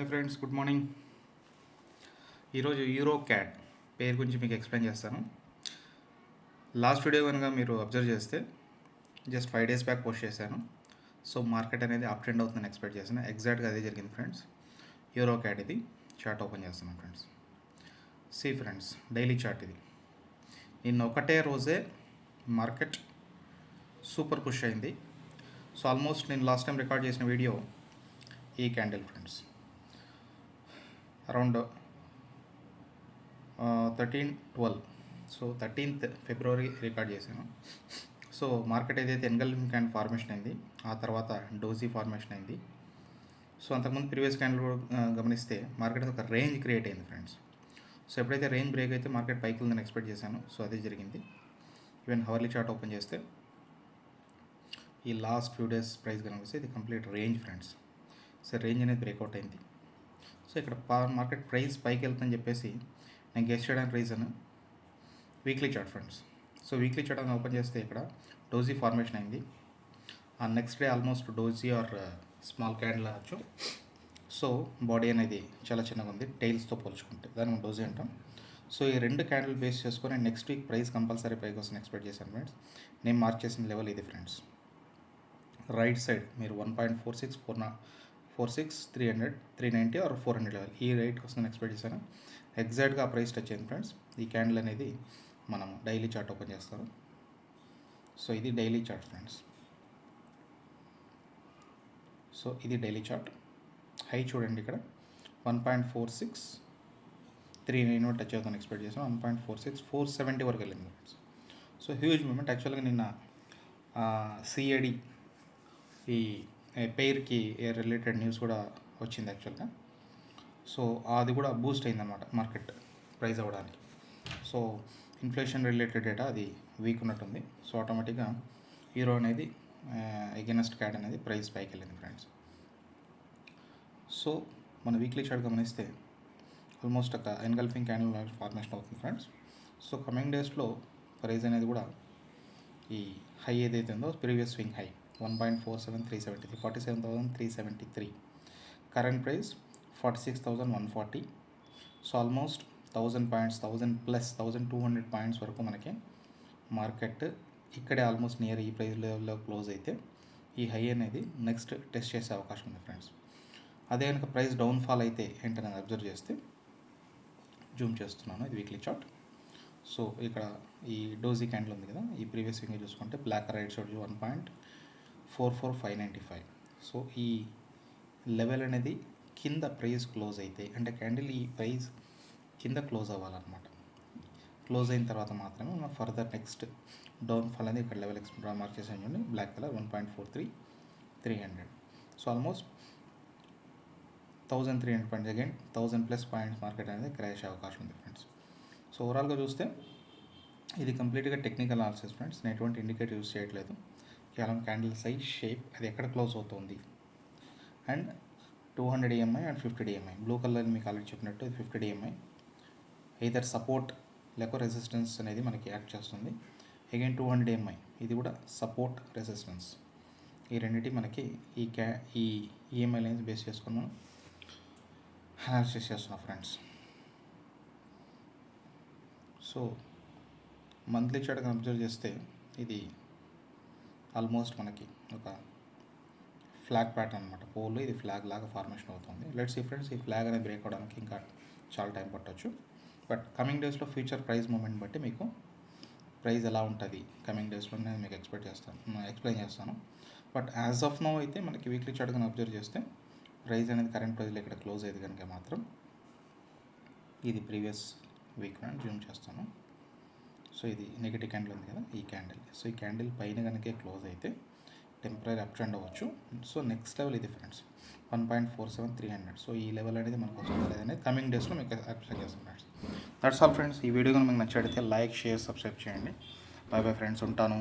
Hi friends, good morning. ఈరోజు euro cat పేరు గురించి మీకు ఎక్స్ప్లెయిన్ చేస్తాను. లాస్ట్ వీడియో కనుక మీరు అబ్జర్వ్ చేస్తే జస్ట్ 5 days బ్యాక్ పోస్ట్ చేశాను. సో మార్కెట్ అనేది అప్ ట్రెండ్ అవుతుందని ఎక్స్పెక్ట్ చేశాను. ఎగ్జాక్ట్గా అదే జరిగింది ఫ్రెండ్స్. యూరో క్యాట్ ఇది చార్ట్ ఓపెన్ చేస్తున్నాను friends. See friends, daily chart ఇది. నిన్న ఒకటే రోజే మార్కెట్ సూపర్ పుష్ అయింది. సో ఆల్మోస్ట్ నేను లాస్ట్ టైం రికార్డ్ చేసిన వీడియో ఈ candle friends. Around 13-12, so 13th February record చేశాను. సో మార్కెట్ ఏదైతే ఎన్గల్ఫింగ్ క్యాండిల్ ఫార్మేషన్ అయింది, ఆ తర్వాత డోజీ ఫార్మేషన్ అయింది. సో అంతకుముందు ప్రీవియస్ క్యాండిల్ గమనిస్తే మార్కెట్ ఒక రేంజ్ క్రియేట్ అయింది ఫ్రెండ్స్. సో ఎప్పుడైతే రేంజ్ బ్రేక్ అయితే మార్కెట్ పైకి ఉందని ఎక్స్పెక్ట్ చేశాను. సో అదే జరిగింది. ఈవెన్ హవర్లీ చార్ట్ ఓపెన్ చేస్తే ఈ లాస్ట్ ఫ్యూ డేస్ ప్రైస్ కనిపిస్తే ఇది complete range friends. So range అనేది బ్రేక్అవుట్ అయింది. సో ఇక్కడ మార్కెట్ ప్రైస్ పైకి వెళ్తుందని చెప్పేసి నేను గెస్ చేయడానికి reason weekly chart friends. So weekly chart అని ఓపెన్ చేస్తే ఇక్కడ డోజీ ఫార్మేషన్ అయింది. ఆ next day almost doji or small candle అనొచ్చు. సో బాడీ అనేది చాలా చిన్నగా ఉంది టైల్స్తో పోల్చుకుంటే, దాన్ని మనం డోజీ అంటాం. సో ఈ రెండు క్యాండిల్ బేస్ చేసుకొని నెక్స్ట్ వీక్ ప్రైస్ కంపల్సరీ పైకి వస్తుంది ఎక్స్పెక్ట్ చేశాను ఫ్రెండ్స్. నేను మార్క్ చేసిన లెవెల్ ఇది ఫ్రెండ్స్. రైట్ సైడ్ మీరు 1.46 300 390 ఆర్ 400 లెవెల్ ఈ రేట్కి వస్తుందని ఎక్స్పెక్ట్ చేశాను. ఎగ్జాక్ట్గా ఆ ప్రైస్ టచ్ అయింది ఫ్రెండ్స్. ఈ క్యాండిల్ అనేది మనం డైలీ చార్ట్ ఓపెన్ చేస్తాము. సో ఇది డైలీ చార్ట్ ఫ్రెండ్స్. సో ఇది డైలీ చార్ట్. హై చూడండి ఇక్కడ 1.46 390 టచ్ అవుతుందని ఎక్స్పెక్ట్ చేసాం. 1.46 470 వరకు వెళ్ళింది ఫ్రెండ్స్. So huge moment. యాక్చువల్గా నిన్న సిఏడి ఈ పెయిర్కి రిలేటెడ్ న్యూస్ కూడా వచ్చింది యాక్చువల్గా. సో అది కూడా బూస్ట్ అయిందన్నమాట మార్కెట్ ప్రైస్ అవ్వడానికి. సో ఇన్ఫ్లేషన్ రిలేటెడ్ డేటా అది వీక్ ఉన్నట్టుంది. సో ఆటోమేటిక్గా యూరో అనేది ఎగెనెస్ట్ క్యాట్ అనేది ప్రైస్ పైకి వెళ్ళింది ఫ్రెండ్స్. సో మన వీక్లీ చార్ట్ గమనిస్తే ఆల్మోస్ట్ ఒక ఎన్గల్ఫింగ్ క్యాండిల్ ఫార్మేషన్ అవుతుంది ఫ్రెండ్స్. సో కమింగ్ డేస్లో ప్రైస్ అనేది కూడా ఈ హై ఏదైతే ఉందో previous swing high 1.47 373 47,373, current price 46,140. So almost 1000 points 1200 points వరకు మనకి మార్కెట్ ఇక్కడే ఆల్మోస్ట్ నియర్ ఈ ప్రైస్ లెవెల్లో క్లోజ్ అయితే ఈ హై అనేది నెక్స్ట్ టెస్ట్ చేసే అవకాశం ఉంది ఫ్రెండ్స్. అదే కనుక ప్రైస్ డౌన్ఫాల్ అయితే ఏంటనేది అబ్జర్వ్ చేస్తే జూమ్ చేస్తున్నాను. ఇది వీక్లీ చార్ట్. సో ఇక్కడ ఈ డోజీ క్యాండిల్ ఉంది కదా, ఈ ప్రీవియస్ స్వింగ్ చూసుకుంటే బ్లాక్ రైట్ సైడ్ 1.44595. సో ఈ లెవెల్ అనేది కింద ప్రైస్ క్లోజ్ అయితే అంటే క్యాండిల్ ఈ ప్రైస్ కింద క్లోజ్ అవ్వాలన్నమాట. క్లోజ్ అయిన తర్వాత మాత్రమే మనం ఫర్దర్ నెక్స్ట్ డౌన్ఫాల్ అనేది ఇక్కడ లెవెల్ మార్క్ చేసాను చూడండి, black colour 1.43 so almost 1300 points, again 1000+ points market అనేది క్రాష్ అయ్యే అవకాశం ఉంది ఫ్రెండ్స్. సో ఓవరాల్గా చూస్తే ఇది కంప్లీట్గా టెక్నికల్ అనాలిసిస్ ఫ్రెండ్స్. నేను ఎటువంటి ఇండికేటర్ యూస్ చేయట్లేదు, కేవలం క్యాండిల్ సైజ్, షేప్, అది ఎక్కడ క్లోజ్ అవుతుంది and 200 EMI and 50 EMI blue colour మీకు ఆల్రెడీ చెప్పినట్టు ఇది 50 EMI ఎయిదర్ సపోర్ట్ లేక రెసిస్టెన్స్ అనేది మనకి యాక్ట్ చేస్తుంది. అగైన్ 200 EMI ఇది కూడా సపోర్ట్ రెసిస్టెన్స్. ఈ రెండింటి మనకి ఈ ఈఎంఐ లైన్స్ బేస్ చేసుకొని మనం అనాలిసిస్ చేస్తున్నాం friends. So monthly chart observe చేస్తే ఇది ఆల్మోస్ట్ మనకి ఒక ఫ్లాగ్ ప్యాటర్న్ అనమాట. పోల్ ఇది ఫ్లాగ్ లాగా ఫార్మేషన్ అవుతుంది. లెట్స్ సీ ఫ్రెండ్స్, ఈ ఫ్లాగ్ అనేది బ్రేక్ అవడానికి ఇంకా చాలా టైం పట్టవచ్చు. బట్ కమింగ్ డేస్లో ఫ్యూచర్ ప్రైస్ మూమెంట్ బట్టి మీకు ప్రైస్ ఎలా ఉంటుంది కమింగ్ డేస్లో నేను మీకు ఎక్స్ప్లెయిన్ చేస్తాను. బట్ యాజ్ ఆఫ్ నౌ అయితే మనకి వీక్లీ చార్ట్ కనుక అబ్జర్వ్ చేస్తే ప్రైస్ అనేది కరెంట్ ప్రైస్లో ఇక్కడ క్లోజ్ అయ్యేది కనుక మాత్రం ఇది ప్రీవియస్ వీక్ నేను జూమ్ చేస్తాను. సో ఇది నెగిటివ్ క్యాండిల్ ఉంది కదా, ఈ క్యాండిల్. సో ఈ క్యాండిల్ పైన కనుక క్లోజ్ అయితే టెంపరీ అప్ ట్రెండ్ అవ్వచ్చు. సో నెక్స్ట్ లెవెల్ ఇది ఫ్రెండ్స్ 1.47 సో ఈ లెవెల్ అనేది మనకు వస్తుంది లేదనేది కమింగ్ డేస్లో మీకు ఎక్స్ప్లెయిన్ చేస్తాం ఫ్రెండ్స్. That's all friends. ఈ వీడియో కనుక మీకు నచ్చితే లైక్, షేర్, సబ్స్క్రైబ్ చేయండి. బై బై ఫ్రెండ్స్, ఉంటాను.